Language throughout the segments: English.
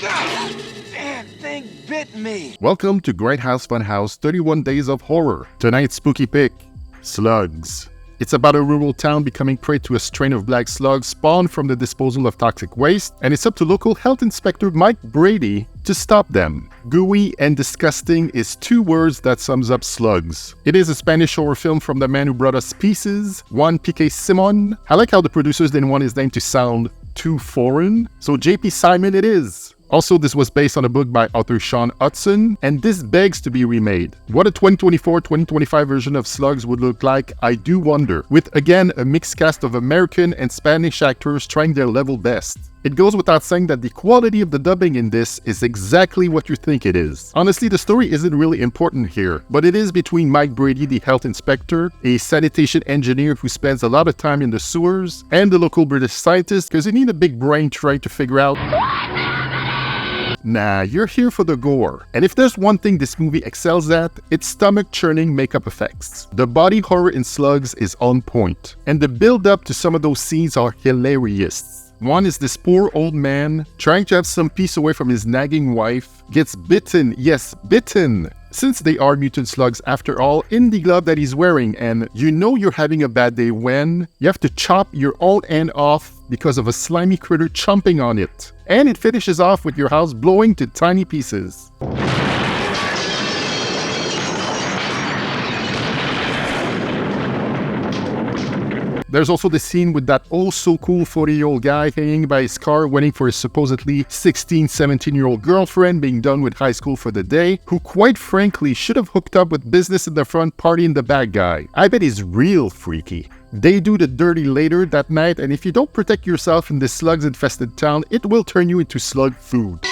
Damn thing bit me. Welcome to Grindhouse Funhouse 31 Days of Horror. Tonight's spooky pick, slugs. It's about a rural town becoming prey to a strain of black slugs spawned from the disposal of toxic waste, and it's up to local Health Inspector Mike Brady to stop them. Gooey and disgusting is two words that sums up slugs. It is a Spanish horror film from the man who brought us Pieces, Juan Piquer Simón. I like how the producers didn't want his name to sound too foreign, so JP Simon it is. Also, this was based on a book by author Sean Hudson, and this begs to be remade. What a 2024-2025 version of Slugs would look like, I do wonder, with again a mixed cast of American and Spanish actors trying their level best. It goes without saying that the quality of the dubbing in this is exactly what you think it is. Honestly, the story isn't really important here, but it is between Mike Brady, the health inspector, a sanitation engineer who spends a lot of time in the sewers, and the local British scientist, because you need a big brain trying to figure out nah, you're here for the gore. And if there's one thing this movie excels at, it's stomach-churning makeup effects. The body horror in Slugs is on point, and the build-up to some of those scenes are hilarious. One is this poor old man trying to have some peace away from his nagging wife, gets bitten, yes, bitten, since they are mutant slugs after all, in the glove that he's wearing, and you know you're having a bad day when you have to chop your own hand off because of a slimy critter chomping on it. And it finishes off with your house blowing to tiny pieces. There's also the scene with that oh-so-cool 40-year-old guy hanging by his car waiting for his supposedly 16, 17-year-old girlfriend being done with high school for the day, who quite frankly should have hooked up with business in the front, party in the back guy. I bet he's real freaky. They do the dirty later that night, and if you don't protect yourself in this slugs-infested town, it will turn you into slug food.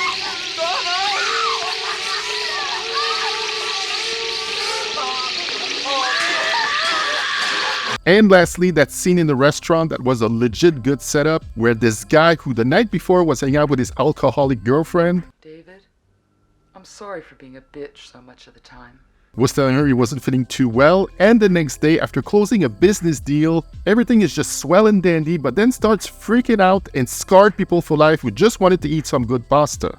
And lastly, that scene in the restaurant that was a legit good setup, where this guy who the night before was hanging out with his alcoholic girlfriend, David, I'm sorry for being a bitch so much of the time, was telling her he wasn't feeling too well, and the next day after closing a business deal, everything is just swell and dandy, but then starts freaking out and scarred people for life who just wanted to eat some good pasta.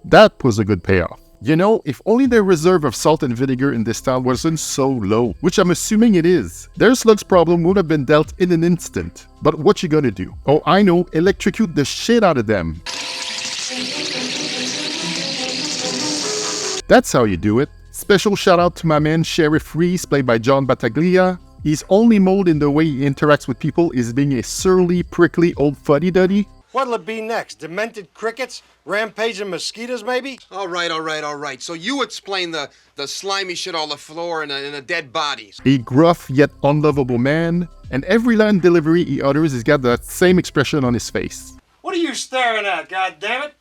That was a good payoff. You know, if only their reserve of salt and vinegar in this town wasn't so low, which I'm assuming it is, their slugs problem would have been dealt in an instant. But what you gonna do? Oh, I know, electrocute the shit out of them. That's how you do it. Special shout out to my man Sheriff Reese, played by John Battaglia. His only mode in the way he interacts with people is being a surly, prickly old fuddy-duddy. What'll it be next? Demented crickets? Rampaging mosquitoes, maybe? All right. So you explain the slimy shit on the floor and the dead bodies. A gruff yet unlovable man, and every line delivery he utters has got that same expression on his face. What are you staring at, goddammit?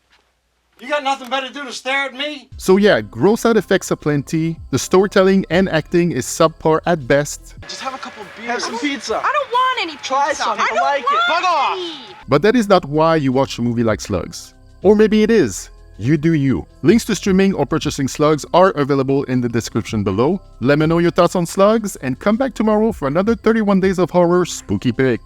You got nothing better to do to stare at me? So yeah, gross out effects aplenty, the storytelling and acting is subpar at best. Just have a couple of beers. Have some pizza. I don't want any pizza. Try some. I I don't like it. want Fuck off. any. But that is not why you watch a movie like Slugs. Or maybe it is. You do you. Links to streaming or purchasing Slugs are available in the description below. Let me know your thoughts on Slugs, and come back tomorrow for another 31 Days of Horror spooky pick.